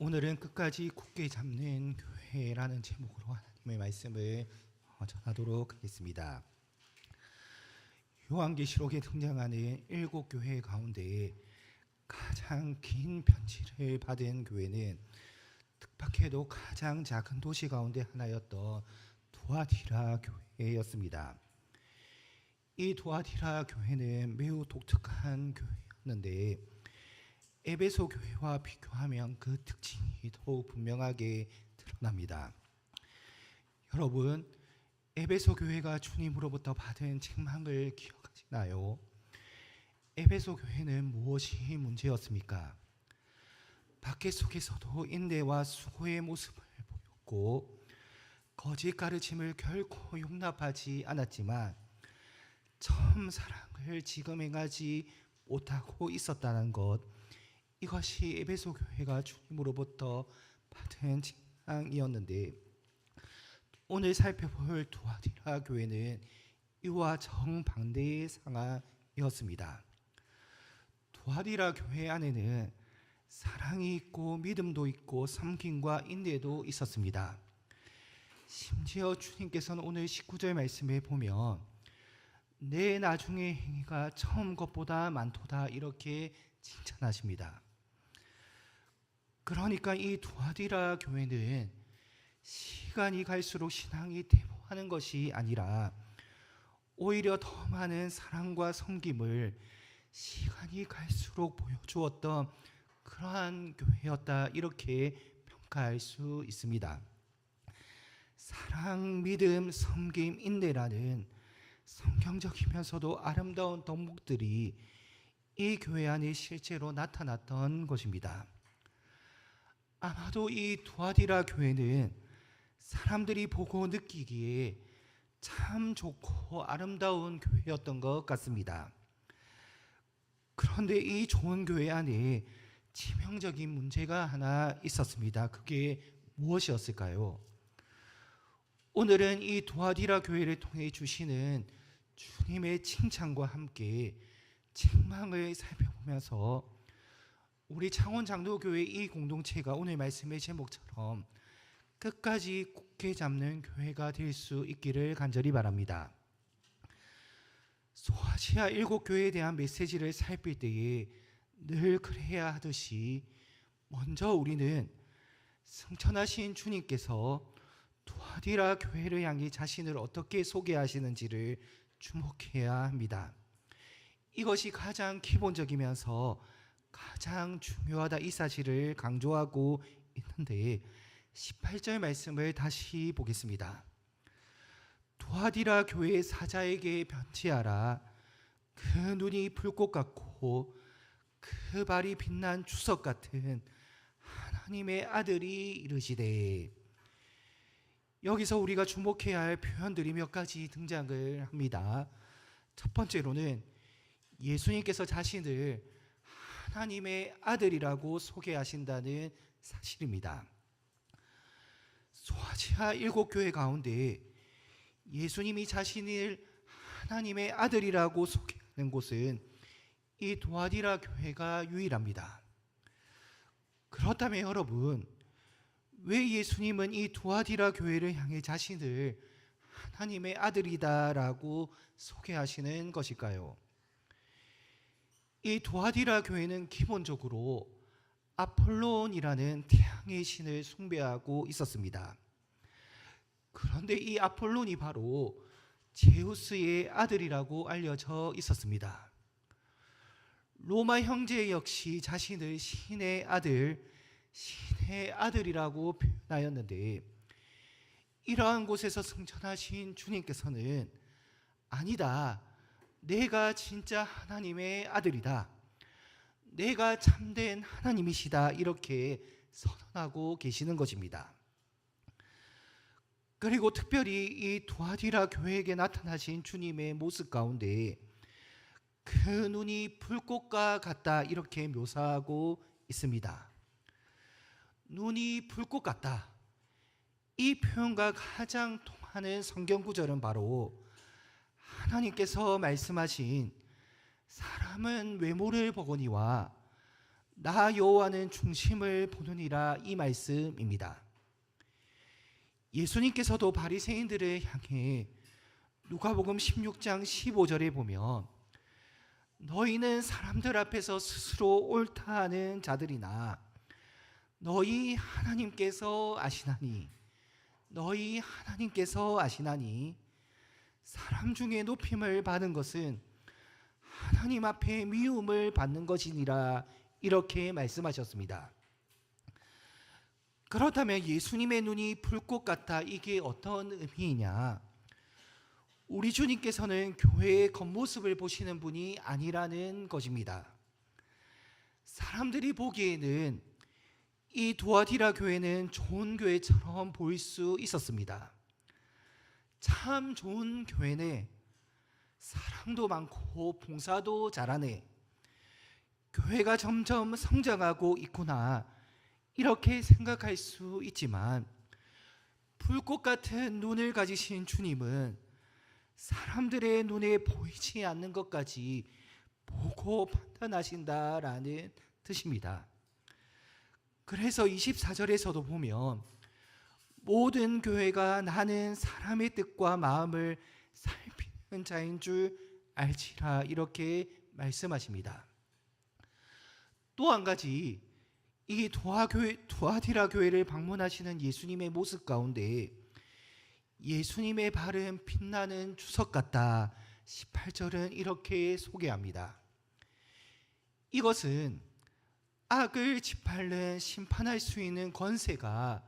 오늘은 끝까지 굳게 잡는 교회라는 제목으로 하나님의 말씀을 전하도록 하겠습니다. 요한계시록에 등장하는 7교회 가운데 가장 긴 편지를 받은 교회는 특박해도 가장 작은 도시 가운데 하나였던 두아티라 교회였습니다. 이 두아티라 교회는 매우 독특한 교회였는데 에베소 교회와 비교하면 그 특징이 더욱 분명하게 드러납니다. 여러분, 에베소 교회가 주님으로부터 받은 책망을 기억하시나요? 에베소 교회는 무엇이 문제였습니까? 밖에 속에서도 인내와 수고의 모습을 보였고 거짓 가르침을 결코 용납하지 않았지만 처음 사랑을 지금 행하지 못하고 있었다는 것, 이것이 에베소 교회가 주님으로부터 받은 책망이었는데, 오늘 살펴볼 두아티라 교회는 이와 정반대의 상황이었습니다. 두아티라 교회 안에는 사랑이 있고 믿음도 있고 섬김과 인내도 있었습니다. 심지어 주님께서는 오늘 19절 말씀에 보면 내 나중의 행위가 처음 것보다 많도다 이렇게 칭찬하십니다. 그러니까 이 두아티라 교회는 시간이 갈수록 신앙이 퇴보하는 것이 아니라 오히려 더 많은 사랑과 섬김을 시간이 갈수록 보여주었던 그러한 교회였다 이렇게 평가할 수 있습니다. 사랑, 믿음, 섬김, 인내라는 성경적이면서도 아름다운 덕목들이 이 교회 안에 실제로 나타났던 것입니다. 아마도 이 두아티라 교회는 사람들이 보고 느끼기에 참 좋고 아름다운 교회였던 것 같습니다. 그런데 이 좋은 교회 안에 치명적인 문제가 하나 있었습니다. 그게 무엇이었을까요? 오늘은 이 두아티라 교회를 통해 주시는 주님의 칭찬과 함께 책망을 살펴보면서 우리 창원장로교회 이 공동체가 오늘 말씀의 제목처럼 끝까지 굳게 잡는 교회가 될 수 있기를 간절히 바랍니다. 소아시아 7교회에 대한 메시지를 살필 때에 늘 그래야 하듯이 먼저 우리는 승천하신 주님께서 두아티라 교회를 향해 자신을 어떻게 소개하시는지를 주목해야 합니다. 이것이 가장 기본적이면서 가장 중요하다 이 사실을 강조하고 있는데 18절 말씀을 다시 보겠습니다. 두아티라 교회의 사자에게 편지하라. 그 눈이 불꽃 같고 그 발이 빛난 주석 같은 하나님의 아들이 이르시되. 여기서 우리가 주목해야 할 표현들이 몇 가지 등장을 합니다. 첫 번째로는 예수님께서 자신을 하나님의 아들이라고 소개하신다는 사실입니다. 소아시아 7교회 가운데 예수님이 자신을 하나님의 아들이라고 소개하는 곳은 이 두아티라 교회가 유일합니다. 그렇다면 여러분, 왜 예수님은 이 두아티라 교회를 향해 자신을 하나님의 아들이다라고 소개하시는 것일까요? 이 두아티라 교회는 기본적으로 아폴론이라는 태양의 신을 숭배하고 있었습니다. 그런데 이 아폴론이 바로 제우스의 아들이라고 알려져 있었습니다. 로마 형제 역시 자신을 신의 아들이라고 표현하였는데, 이러한 곳에서 승천하신 주님께서는 아니다, 내가 진짜 하나님의 아들이다, 내가 참된 하나님이시다 이렇게 선언하고 계시는 것입니다. 그리고 특별히 이 두아티라 교회에게 나타나신 주님의 모습 가운데 그 눈이 불꽃과 같다 이렇게 묘사하고 있습니다. 눈이 불꽃 같다, 이 표현과 가장 통하는 성경 구절은 바로 하나님께서 말씀하신 사람은 외모를 보거니와 나 여호와는 중심을 보느니라, 이 말씀입니다. 예수님께서도 바리새인들을 향해 누가복음 16장 15절에 보면 너희는 사람들 앞에서 스스로 옳다 하는 자들이나 너희 하나님께서 아시나니 사람 중에 높임을 받은 것은 하나님 앞에 미움을 받는 것이니라, 이렇게 말씀하셨습니다. 그렇다면 예수님의 눈이 불꽃 같다, 이게 어떤 의미이냐? 우리 주님께서는 교회의 겉모습을 보시는 분이 아니라는 것입니다. 사람들이 보기에는 이 두아디라 교회는 좋은 교회처럼 보일 수 있었습니다. 참 좋은 교회네, 사랑도 많고 봉사도 잘하네, 교회가 점점 성장하고 있구나, 이렇게 생각할 수 있지만 불꽃 같은 눈을 가지신 주님은 사람들의 눈에 보이지 않는 것까지 보고 판단하신다라는 뜻입니다. 그래서 24절에서도 보면 모든 교회가 나는 사람의 뜻과 마음을 살피는 자인 줄 알지라, 이렇게 말씀하십니다. 또 한 가지, 이 두아디라 교회를 방문하시는 예수님의 모습 가운데 예수님의 발은 빛나는 주석 같다, 18절은 이렇게 소개합니다. 이것은 악을 짓밟는 심판할 수 있는 권세가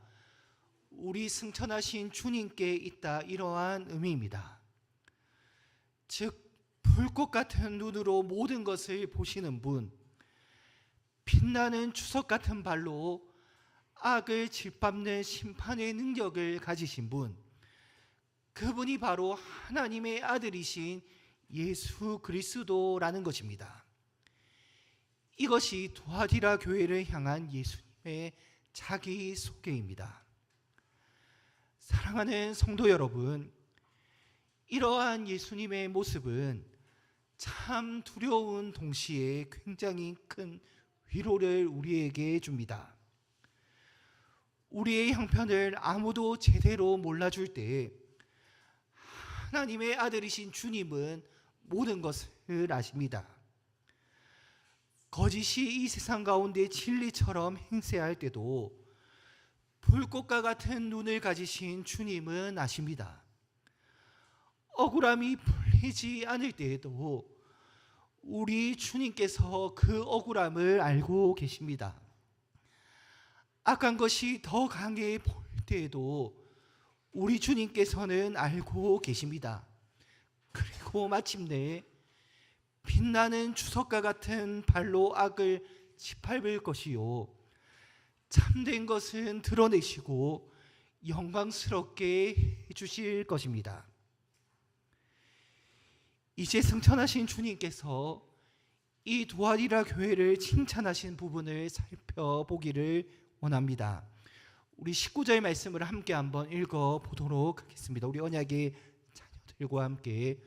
우리 승천하신 주님께 있다, 이러한 의미입니다. 즉 불꽃 같은 눈으로 모든 것을 보시는 분, 빛나는 주석 같은 발로 악을 짓밟는 심판의 능력을 가지신 분, 그분이 바로 하나님의 아들이신 예수 그리스도라는 것입니다. 이것이 두아디라 교회를 향한 예수님의 자기소개입니다. 사랑하는 성도 여러분, 이러한 예수님의 모습은 참 두려운 동시에 굉장히 큰 위로를 우리에게 줍니다. 우리의 형편을 아무도 제대로 몰라줄 때 하나님의 아들이신 주님은 모든 것을 아십니다. 거짓이 이 세상 가운데 진리처럼 행세할 때도 불꽃과 같은 눈을 가지신 주님은 아십니다. 억울함이 풀리지 않을 때에도 우리 주님께서 그 억울함을 알고 계십니다. 악한 것이 더 강해 보일 때에도 우리 주님께서는 알고 계십니다. 그리고 마침내 빛나는 주석과 같은 발로 악을 짓밟을 것이요, 참된 것은 드러내시고 영광스럽게 해주실 것입니다. 이제 승천하신 주님께서 이 두아디라 교회를 칭찬하신 부분을 살펴보기를 원합니다. 우리 19절 말씀을 함께 한번 읽어보도록 하겠습니다. 우리 언약의 자녀들과 함께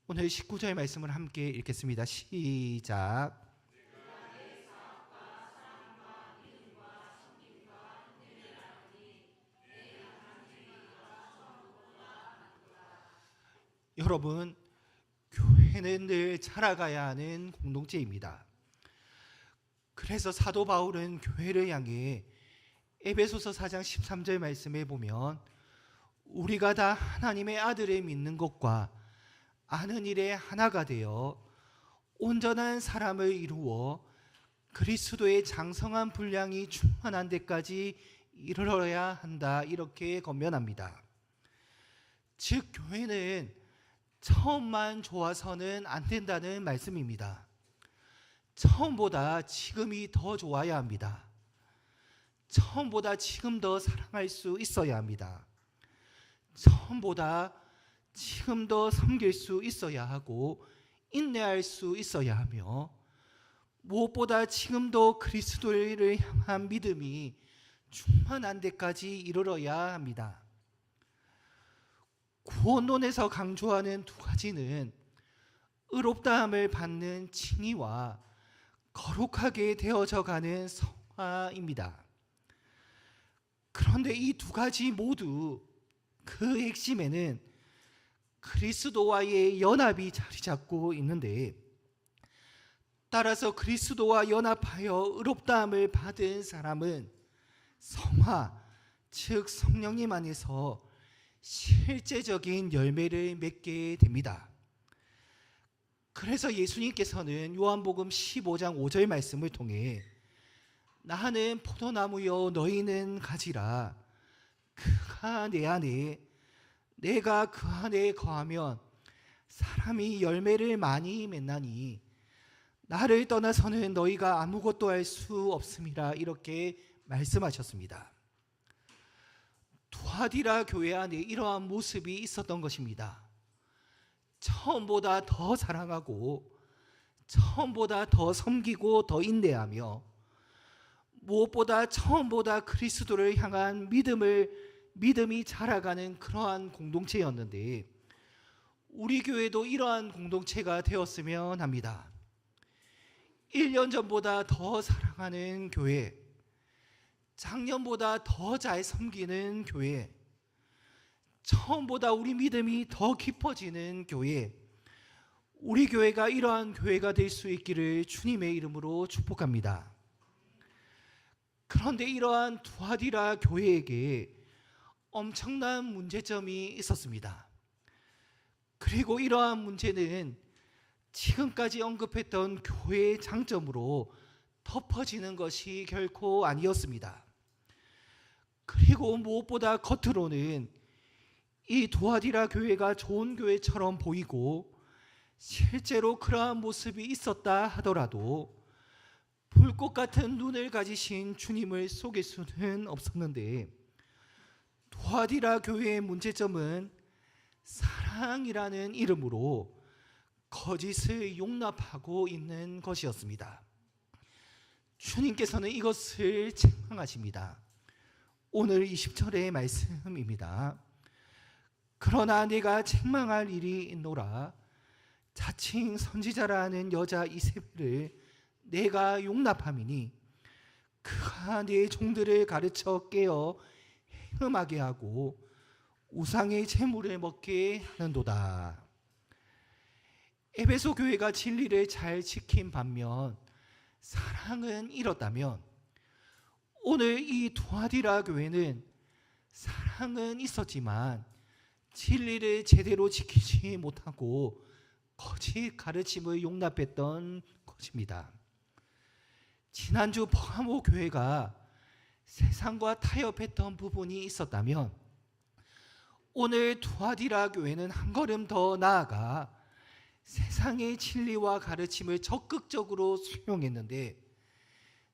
오늘 19절 말씀을 함께 읽겠습니다. 시작. 여러분, 교회는 늘 자라가야 하는 공동체입니다. 그래서 사도 바울은 교회를 향해 에베소서 4장 13절 말씀에 보면 우리가 다 하나님의 아들을 믿는 것과 아는 일에 하나가 되어 온전한 사람을 이루어 그리스도의 장성한 분량이 충만한 데까지 이르러야 한다, 이렇게 권면합니다. 즉 교회는 처음만 좋아서는 안 된다는 말씀입니다. 처음보다 지금이 더 좋아야 합니다. 처음보다 지금 더 사랑할 수 있어야 합니다. 처음보다 지금 더 섬길 수 있어야 하고 인내할 수 있어야 하며 무엇보다 지금 더 그리스도를 향한 믿음이 충만한 데까지 이르러야 합니다. 구원론에서 강조하는 두 가지는 의롭다함을 받는 칭의와 거룩하게 되어져 가는 성화입니다. 그런데 이 두 가지 모두 그 핵심에는 그리스도와의 연합이 자리 잡고 있는데, 따라서 그리스도와 연합하여 의롭다함을 받은 사람은 성화, 즉 성령님 안에서 실제적인 열매를 맺게 됩니다. 그래서 예수님께서는 요한복음 15장 5절 말씀을 통해 나는 포도나무여 너희는 가지라, 그가 내 안에 내가 그 안에 거하면 사람이 열매를 많이 맺나니 나를 떠나서는 너희가 아무것도 할 수 없음이라, 이렇게 말씀하셨습니다. 두아디라 교회 안에 이러한 모습이 있었던 것입니다. 처음보다 더 사랑하고, 처음보다 더 섬기고, 더 인내하며, 무엇보다 처음보다 그리스도를 향한 믿음이 자라가는 그러한 공동체였는데, 우리 교회도 이러한 공동체가 되었으면 합니다. 1년 전보다 더 사랑하는 교회, 작년보다 더 잘 섬기는 교회, 처음보다 우리 믿음이 더 깊어지는 교회, 우리 교회가 이러한 교회가 될 수 있기를 주님의 이름으로 축복합니다. 그런데 이러한 두아디라 교회에게 엄청난 문제점이 있었습니다. 그리고 이러한 문제는 지금까지 언급했던 교회의 장점으로 덮어지는 것이 결코 아니었습니다. 그리고 무엇보다 겉으로는 이 두아디라 교회가 좋은 교회처럼 보이고, 실제로 그러한 모습이 있었다 하더라도 불꽃 같은 눈을 가지신 주님을 속일 수는 없었는데, 두아디라 교회의 문제점은 사랑이라는 이름으로 거짓을 용납하고 있는 것이었습니다. 주님께서는 이것을 책망하십니다. 오늘 20절의 말씀입니다. 그러나 내가 책망할 일이 있노라. 자칭 선지자라는 여자 이세벨을 내가 용납함이니 그가 내 종들을 가르쳐 깨어 행음하게 하고 우상의 제물을 먹게 하는도다. 에베소 교회가 진리를 잘 지킨 반면 사랑은 잃었다면, 오늘 이 두아디라 교회는 사랑은 있었지만 진리를 제대로 지키지 못하고 거짓 가르침을 용납했던 것입니다. 지난주 버가모 교회가 세상과 타협했던 부분이 있었다면, 오늘 두아디라 교회는 한 걸음 더 나아가 세상의 진리와 가르침을 적극적으로 수용했는데,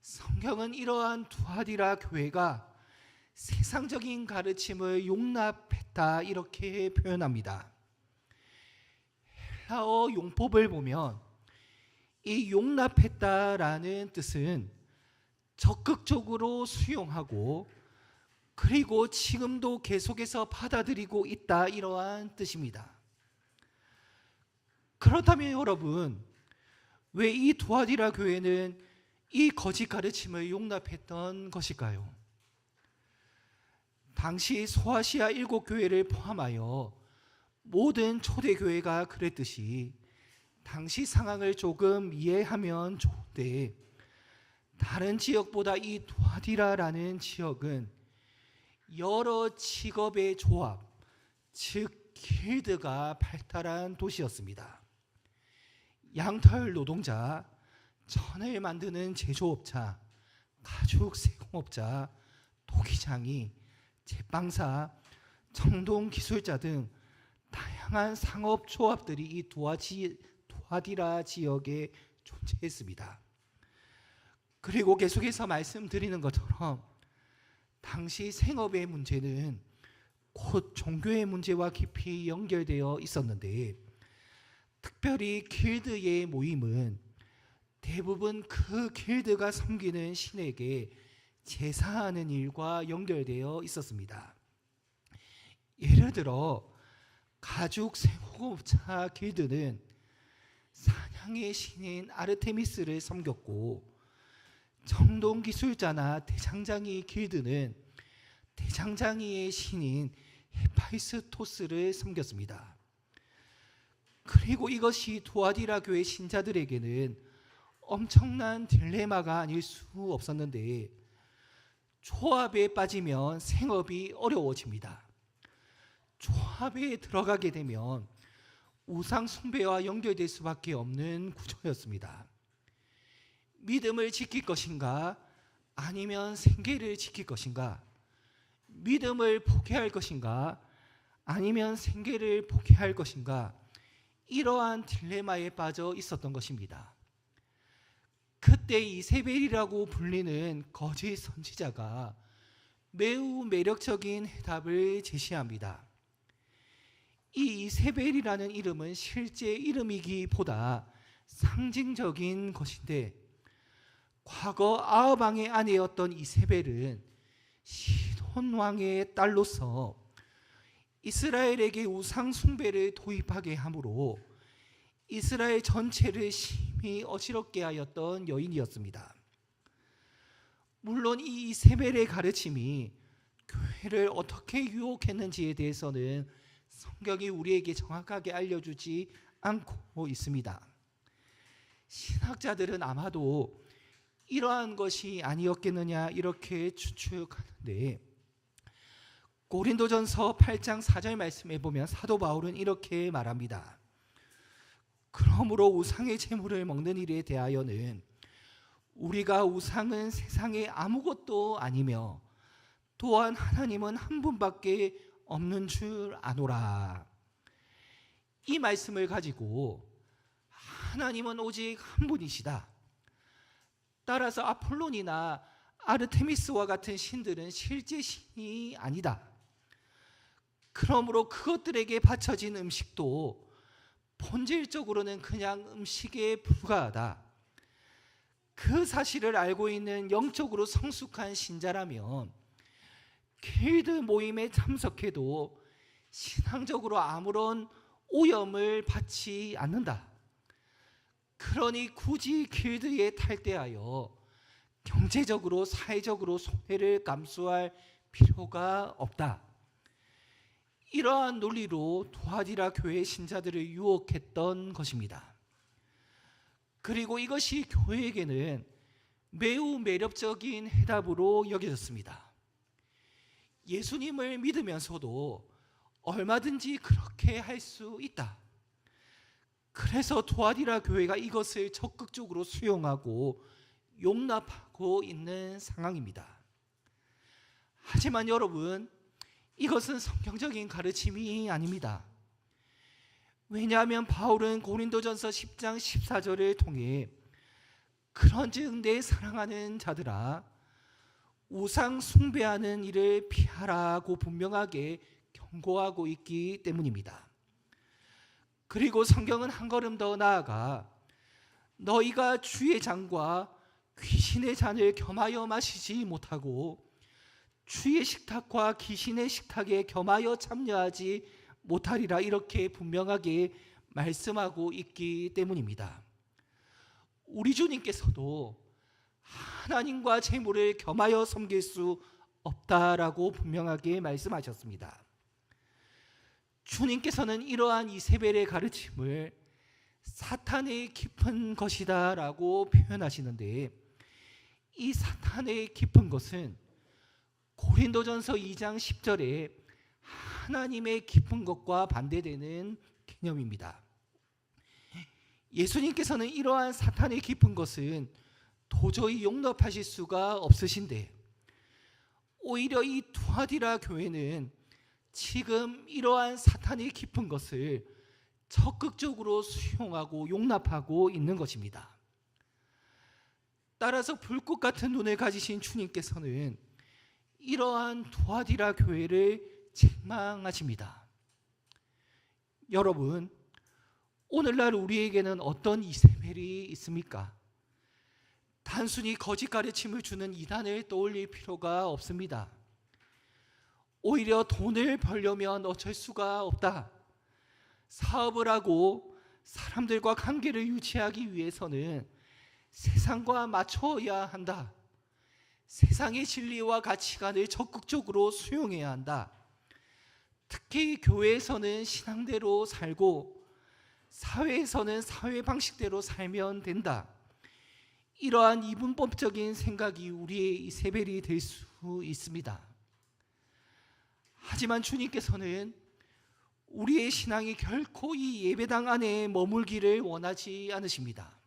성경은 이러한 두아디라 교회가 세상적인 가르침을 용납했다, 이렇게 표현합니다. 헬라어 용법을 보면 이 용납했다라는 뜻은 적극적으로 수용하고, 그리고 지금도 계속해서 받아들이고 있다, 이러한 뜻입니다. 그렇다면 여러분, 왜 이 두아디라 교회는 이 거짓 가르침을 용납했던 것일까요? 당시 소아시아 7교회를 포함하여 모든 초대교회가 그랬듯이 당시 상황을 조금 이해하면 좋은데, 다른 지역보다 이 두아디라라는 지역은 여러 직업의 조합, 즉 길드가 발달한 도시였습니다. 양털 노동자, 천을 만드는 제조업자, 가죽 세공업자, 토기장이, 제빵사, 청동 기술자 등 다양한 상업 조합들이 이 두아디라 지역에 존재했습니다. 그리고 계속해서 말씀드리는 것처럼 당시 생업의 문제는 곧 종교의 문제와 깊이 연결되어 있었는데, 특별히 길드의 모임은 대부분 그 길드가 섬기는 신에게 제사하는 일과 연결되어 있었습니다. 예를 들어 가죽 세공업자 길드는 사냥의 신인 아르테미스를 섬겼고, 정동 기술자나 대장장이 길드는 대장장이의 신인 헤파이스토스를 섬겼습니다. 그리고 이것이 두아디라 교회 신자들에게는 엄청난 딜레마가 아닐 수 없었는데, 조합에 빠지면 생업이 어려워집니다. 조합에 들어가게 되면 우상 숭배와 연결될 수밖에 없는 구조였습니다. 믿음을 지킬 것인가 아니면 생계를 지킬 것인가, 믿음을 포기할 것인가 아니면 생계를 포기할 것인가, 이러한 딜레마에 빠져 있었던 것입니다. 그때 이세벨이라고 불리는 거짓 선지자가 매우 매력적인 해답을 제시합니다. 이 이세벨이라는 이름은 실제 이름이기보다 상징적인 것인데, 과거 아합 왕의 아내였던 이세벨은 시돈 왕의 딸로서 이스라엘에게 우상 숭배를 도입하게 함으로 이스라엘 전체를 심히 어지럽게 하였던 여인이었습니다. 물론 이 이세벨의 가르침이 교회를 어떻게 유혹했는지에 대해서는 성경이 우리에게 정확하게 알려주지 않고 있습니다. 신학자들은 아마도 이러한 것이 아니었겠느냐 이렇게 추측하는데, 고린도전서 8장 4절 말씀에 보면 사도 바울은 이렇게 말합니다. 그러므로 우상의 제물을 먹는 일에 대하여는 우리가 우상은 세상에 아무것도 아니며 또한 하나님은 한 분밖에 없는 줄 아노라. 이 말씀을 가지고 하나님은 오직 한 분이시다, 따라서 아폴론이나 아르테미스와 같은 신들은 실제 신이 아니다, 그러므로 그것들에게 바쳐진 음식도 본질적으로는 그냥 음식에 불과하다, 그 사실을 알고 있는 영적으로 성숙한 신자라면 길드 모임에 참석해도 신앙적으로 아무런 오염을 받지 않는다. 그러니 굳이 길드에 탈퇴하여 경제적으로 사회적으로 손해를 감수할 필요가 없다. 이러한 논리로 두아디라 교회 신자들을 유혹했던 것입니다. 그리고 이것이 교회에게는 매우 매력적인 해답으로 여겨졌습니다. 예수님을 믿으면서도 얼마든지 그렇게 할 수 있다. 그래서 두아디라 교회가 이것을 적극적으로 수용하고 용납하고 있는 상황입니다. 하지만 여러분, 이것은 성경적인 가르침이 아닙니다. 왜냐하면 바울은 고린도전서 10장 14절을 통해 그런즉 내 사랑하는 자들아 우상 숭배하는 일을 피하라고 분명하게 경고하고 있기 때문입니다. 그리고 성경은 한 걸음 더 나아가 너희가 주의 잔과 귀신의 잔을 겸하여 마시지 못하고 주의 식탁과 귀신의 식탁에 겸하여 참여하지 못하리라, 이렇게 분명하게 말씀하고 있기 때문입니다. 우리 주님께서도 하나님과 재물을 겸하여 섬길 수 없다라고 분명하게 말씀하셨습니다. 주님께서는 이러한 이세벨의 가르침을 사탄의 깊은 것이다 라고 표현하시는데, 이 사탄의 깊은 것은 고린도전서 2장 10절에 하나님의 깊은 것과 반대되는 개념입니다. 예수님께서는 이러한 사탄의 깊은 것은 도저히 용납하실 수가 없으신데, 오히려 이 두아디라 교회는 지금 이러한 사탄의 깊은 것을 적극적으로 수용하고 용납하고 있는 것입니다. 따라서 불꽃 같은 눈을 가지신 주님께서는 이러한 두아디라 교회를 책망하십니다. 여러분, 오늘날 우리에게는 어떤 이세벨이 있습니까? 단순히 거짓 가르침을 주는 이단을 떠올릴 필요가 없습니다. 오히려 돈을 벌려면 어쩔 수가 없다, 사업을 하고 사람들과 관계를 유지하기 위해서는 세상과 맞춰야 한다. 세상의 진리와 가치관을 적극적으로 수용해야 한다. 특히 교회에서는 신앙대로 살고 사회에서는 사회 방식대로 살면 된다. 이러한 이분법적인 생각이 우리의 이세벨이 될 수 있습니다. 하지만 주님께서는 우리의 신앙이 결코 이 예배당 안에 머물기를 원하지 않으십니다.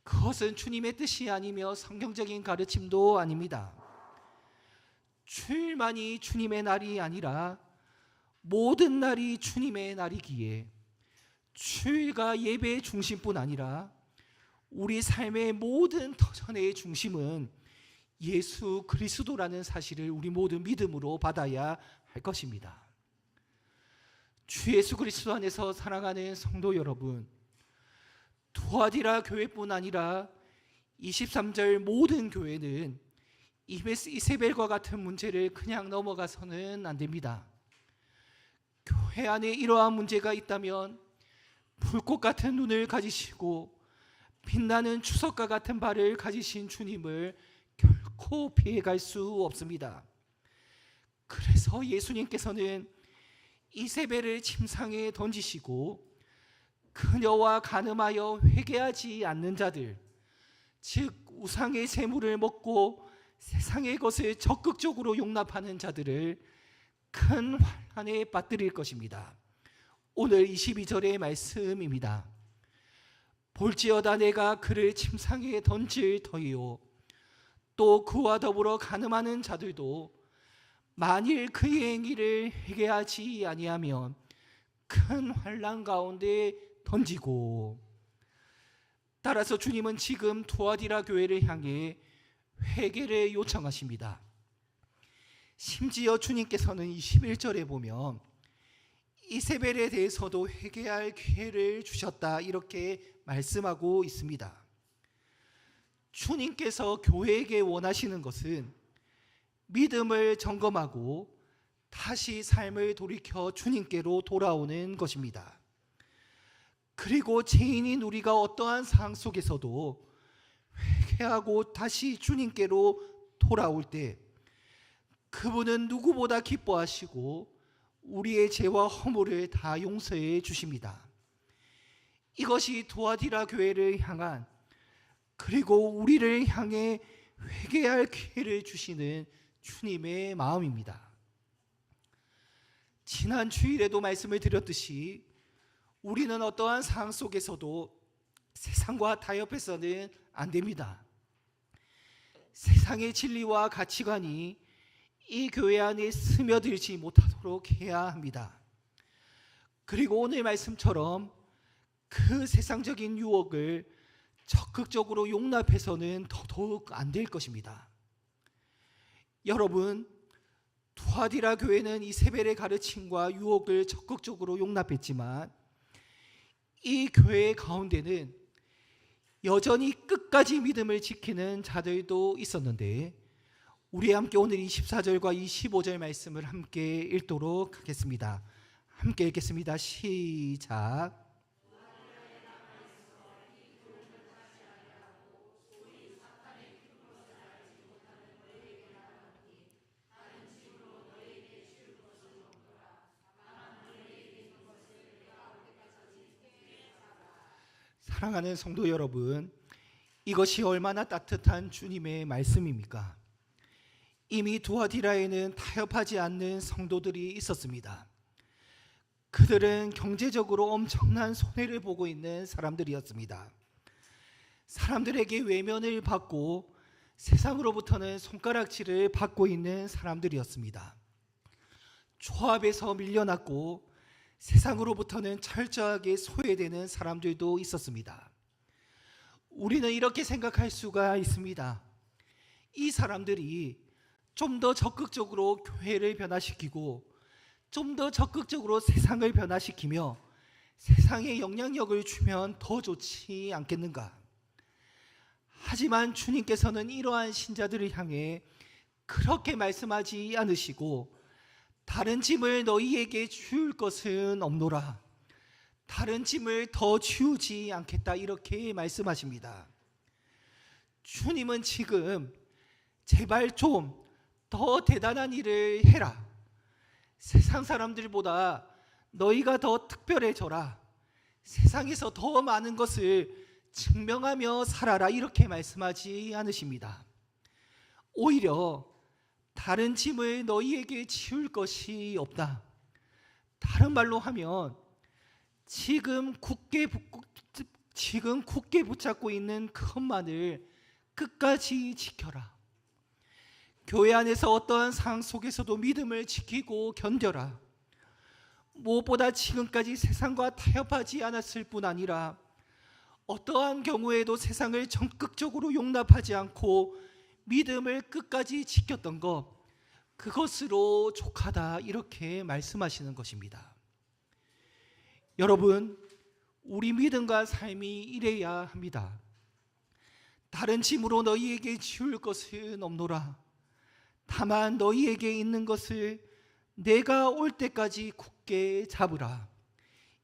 그것은 주님의 뜻이 아니며 성경적인 가르침도 아닙니다. 주일만이 주님의 날이 아니라 모든 날이 주님의 날이기에 주일과 예배의 중심뿐 아니라 우리 삶의 모든 터전의 중심은 예수 그리스도라는 사실을 우리 모두 믿음으로 받아야 할 것입니다. 주 예수 그리스도 안에서 사랑하는 성도 여러분, 투아디라 교회뿐 아니라 23절 모든 교회는 이세벨과 같은 문제를 그냥 넘어가서는 안 됩니다. 교회 안에 이러한 문제가 있다면 불꽃 같은 눈을 가지시고 빛나는 추석과 같은 발을 가지신 주님을 결코 피해갈 수 없습니다. 그래서 예수님께서는 이세벨을 침상에 던지시고 그녀와 간음하여 회개하지 않는 자들, 즉 우상의 재물을 먹고 세상의 것을 적극적으로 용납하는 자들을 큰 환난에 빠뜨릴 것입니다. 오늘 22절의 말씀입니다. 볼지어다 내가 그를 침상에 던질 터이요 또 그와 더불어 간음하는 자들도 만일 그의 행위를 회개하지 아니하면 큰 환난 가운데 던지고. 따라서 주님은 지금 투아디라 교회를 향해 회개를 요청하십니다. 심지어 주님께서는 21절에 보면 이세벨에 대해서도 회개할 기회를 주셨다 이렇게 말씀하고 있습니다. 주님께서 교회에게 원하시는 것은 믿음을 점검하고 다시 삶을 돌이켜 주님께로 돌아오는 것입니다. 그리고 죄인인 우리가 어떠한 상황 속에서도 회개하고 다시 주님께로 돌아올 때 그분은 누구보다 기뻐하시고 우리의 죄와 허물을 다 용서해 주십니다. 이것이 투아디라 교회를 향한 그리고 우리를 향해 회개할 기회를 주시는 주님의 마음입니다. 지난 주일에도 말씀을 드렸듯이 우리는 어떠한 상황 속에서도 세상과 타협해서는 안 됩니다. 세상의 진리와 가치관이 이 교회 안에 스며들지 못하도록 해야 합니다. 그리고 오늘 말씀처럼 그 세상적인 유혹을 적극적으로 용납해서는 더더욱 안 될 것입니다. 여러분, 투아디라 교회는 이세벨의 가르침과 유혹을 적극적으로 용납했지만 이 교회 가운데는 여전히 끝까지 믿음을 지키는 자들도 있었는데 우리 함께 오늘 24절과 25절 말씀을 함께 읽도록 하겠습니다. 함께 읽겠습니다. 시작. 사랑하는 성도 여러분, 이것이 얼마나 따뜻한 주님의 말씀입니까? 이미 투아디라에는 타협하지 않는 성도들이 있었습니다. 그들은 경제적으로 엄청난 손해를 보고 있는 사람들이었습니다. 사람들에게 외면을 받고 세상으로부터는 손가락질을 받고 있는 사람들이었습니다. 조합에서 밀려났고 세상으로부터는 철저하게 소외되는 사람들도 있었습니다. 우리는 이렇게 생각할 수가 있습니다. 이 사람들이 좀 더 적극적으로 교회를 변화시키고 좀 더 적극적으로 세상을 변화시키며 세상에 영향력을 주면 더 좋지 않겠는가? 하지만 주님께서는 이러한 신자들을 향해 그렇게 말씀하지 않으시고 다른 짐을 너희에게 줄 것은 없노라. 다른 짐을 더 지우지 않겠다 이렇게 말씀하십니다. 주님은 지금 제발 좀 더 대단한 일을 해라. 세상 사람들보다 너희가 더 특별해져라. 세상에서 더 많은 것을 증명하며 살아라 이렇게 말씀하지 않으십니다. 오히려 다른 짐을 너희에게 지울 것이 없다. 다른 말로 하면 지금 굳게 붙잡고 있는 그것만을 끝까지 지켜라. 교회 안에서 어떠한 상황 속에서도 믿음을 지키고 견뎌라. 무엇보다 지금까지 세상과 타협하지 않았을 뿐 아니라 어떠한 경우에도 세상을 적극적으로 용납하지 않고 믿음을 끝까지 지켰던 것, 그것으로 족하다 이렇게 말씀하시는 것입니다. 여러분, 우리 믿음과 삶이 이래야 합니다. 다른 짐으로 너희에게 지울 것은 없노라. 다만 너희에게 있는 것을 내가 올 때까지 굳게 잡으라.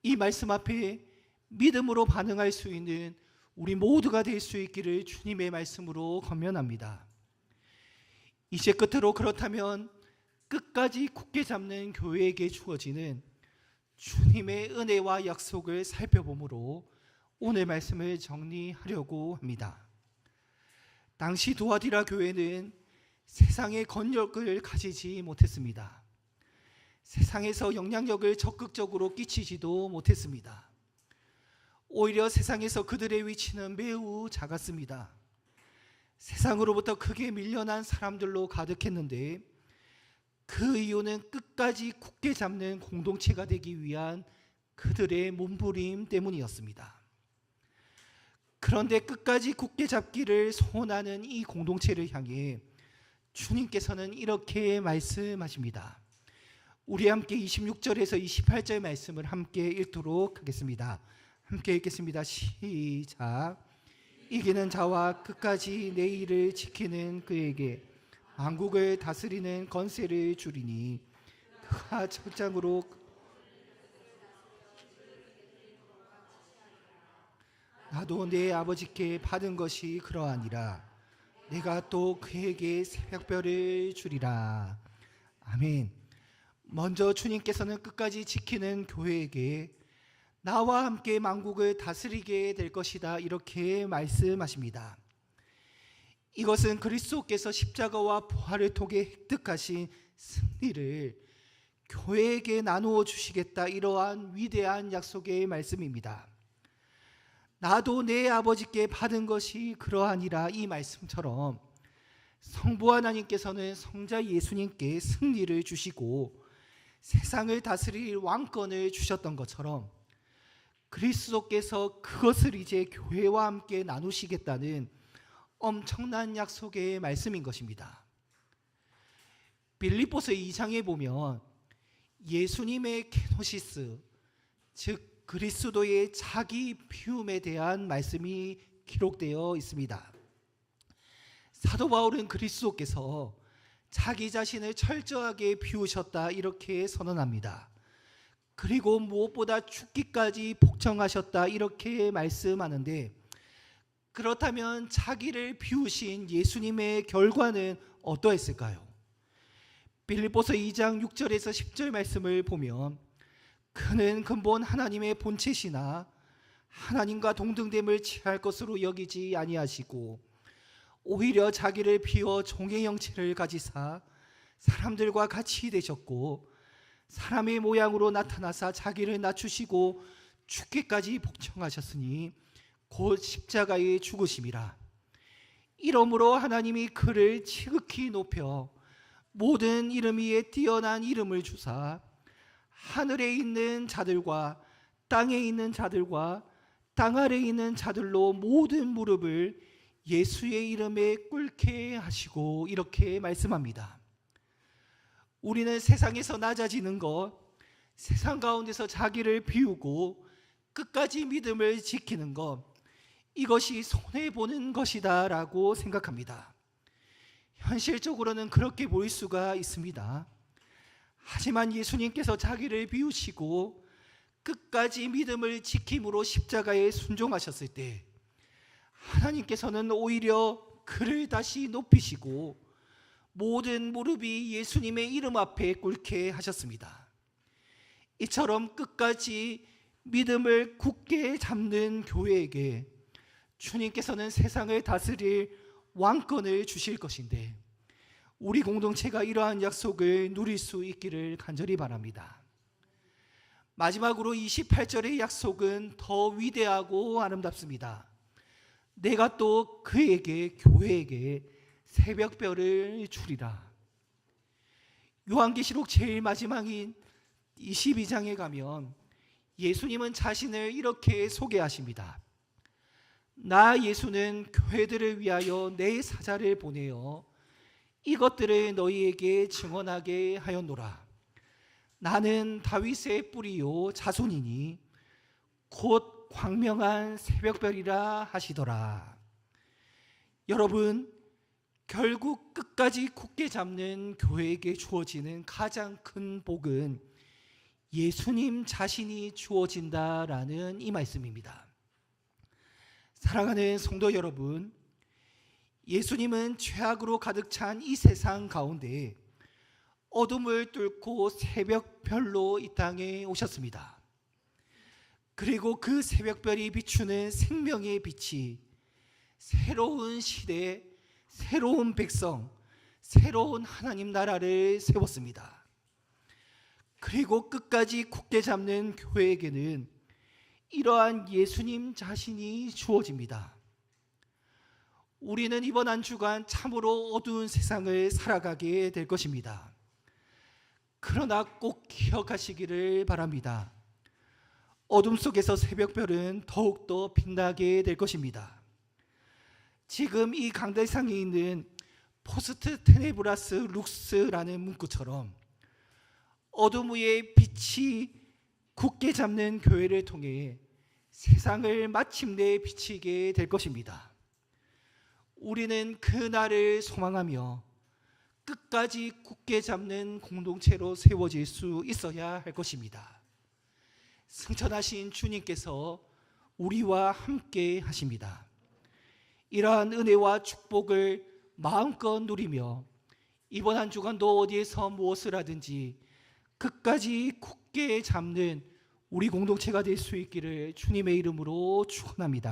이 말씀 앞에 믿음으로 반응할 수 있는 우리 모두가 될 수 있기를 주님의 말씀으로 권면합니다. 이제 끝으로 그렇다면 끝까지 굳게 잡는 교회에게 주어지는 주님의 은혜와 약속을 살펴보므로 오늘 말씀을 정리하려고 합니다. 당시 두아디라 교회는 세상의 권력을 가지지 못했습니다. 세상에서 영향력을 적극적으로 끼치지도 못했습니다. 오히려 세상에서 그들의 위치는 매우 작았습니다. 세상으로부터 크게 밀려난 사람들로 가득했는데 그 이유는 끝까지 굳게 잡는 공동체가 되기 위한 그들의 몸부림 때문이었습니다. 그런데 끝까지 굳게 잡기를 소원하는 이 공동체를 향해 주님께서는 이렇게 말씀하십니다. 우리 함께 26절에서 28절 말씀을 함께 읽도록 하겠습니다. 함께 읽겠습니다. 시작. 이기는 자와 끝까지 내 일을 지키는 그에게 만국을 다스리는 권세를 주리니 그가 철장으로 나도 내 아버지께 받은 것이 그러하니라. 내가 또 그에게 새벽별을 주리라. 아멘. 먼저 주님께서는 끝까지 지키는 교회에게 나와 함께 만국을 다스리게 될 것이다 이렇게 말씀하십니다. 이것은 그리스도께서 십자가와 부활을 통해 획득하신 승리를 교회에게 나누어 주시겠다 이러한 위대한 약속의 말씀입니다. 나도 내 아버지께 받은 것이 그러하니라 이 말씀처럼 성부 하나님께서는 성자 예수님께 승리를 주시고 세상을 다스릴 왕권을 주셨던 것처럼 그리스도께서 그것을 이제 교회와 함께 나누시겠다는 엄청난 약속의 말씀인 것입니다. 빌립보서 2장에 보면 예수님의 케노시스, 즉 그리스도의 자기 비움에 대한 말씀이 기록되어 있습니다. 사도 바울은 그리스도께서 자기 자신을 철저하게 비우셨다 이렇게 선언합니다. 그리고 무엇보다 죽기까지 복종하셨다 이렇게 말씀하는데, 그렇다면 자기를 비우신 예수님의 결과는 어떠했을까요? 빌립보서 2장 6절에서 10절 말씀을 보면 그는 근본 하나님의 본체시나 하나님과 동등됨을 취할 것으로 여기지 아니하시고 오히려 자기를 비워 종의 형체를 가지사 사람들과 같이 되셨고 사람의 모양으로 나타나사 자기를 낮추시고 죽기까지 복종하셨으니 곧 십자가에 죽으심이라. 이러므로 하나님이 그를 지극히 높여 모든 이름 위에 뛰어난 이름을 주사 하늘에 있는 자들과 땅에 있는 자들과 땅 아래에 있는 자들로 모든 무릎을 예수의 이름에 꿇게 하시고 이렇게 말씀합니다. 우리는 세상에서 낮아지는 것, 세상 가운데서 자기를 비우고 끝까지 믿음을 지키는 것, 이것이 손해보는 것이다 라고 생각합니다. 현실적으로는 그렇게 보일 수가 있습니다. 하지만 예수님께서 자기를 비우시고 끝까지 믿음을 지킴으로 십자가에 순종하셨을 때 하나님께서는 오히려 그를 다시 높이시고 모든 무릎이 예수님의 이름 앞에 꿇게 하셨습니다. 이처럼 끝까지 믿음을 굳게 잡는 교회에게 주님께서는 세상을 다스릴 왕권을 주실 것인데 우리 공동체가 이러한 약속을 누릴 수 있기를 간절히 바랍니다. 마지막으로 28절의 약속은 더 위대하고 아름답습니다. 내가 또 그에게, 교회에게 새벽별을 주리라. 요한계시록 제일 마지막인 22장에 가면 예수님은 자신을 이렇게 소개하십니다. 나 예수는 교회들을 위하여 내 사자를 보내어 이것들을 너희에게 증언하게 하였노라. 나는 다윗의 뿌리요 자손이니 곧 광명한 새벽별이라 하시더라. 여러분, 결국 끝까지 굳게 잡는 교회에게 주어지는 가장 큰 복은 예수님 자신이 주어진다라는 이 말씀입니다. 사랑하는 성도 여러분, 예수님은 죄악으로 가득 찬 이 세상 가운데 어둠을 뚫고 새벽별로 이 땅에 오셨습니다. 그리고 그 새벽별이 비추는 생명의 빛이 새로운 시대, 새로운 백성, 새로운 하나님 나라를 세웠습니다. 그리고 끝까지 굳게 잡는 교회에게는 이러한 예수님 자신이 주어집니다. 우리는 이번 한 주간 참으로 어두운 세상을 살아가게 될 것입니다. 그러나 꼭 기억하시기를 바랍니다. 어둠 속에서 새벽별은 더욱더 빛나게 될 것입니다. 지금 이 강대상에 있는 포스트 테네브라스 룩스라는 문구처럼 어둠 위에 빛이 굳게 잡는 교회를 통해 세상을 마침내 비치게 될 것입니다. 우리는 그날을 소망하며 끝까지 굳게 잡는 공동체로 세워질 수 있어야 할 것입니다. 승천하신 주님께서 우리와 함께 하십니다. 이러한 은혜와 축복을 마음껏 누리며 이번 한 주간도 어디에서 무엇을 하든지 끝까지 굳게 잡는 우리 공동체가 될 수 있기를 주님의 이름으로 축원합니다.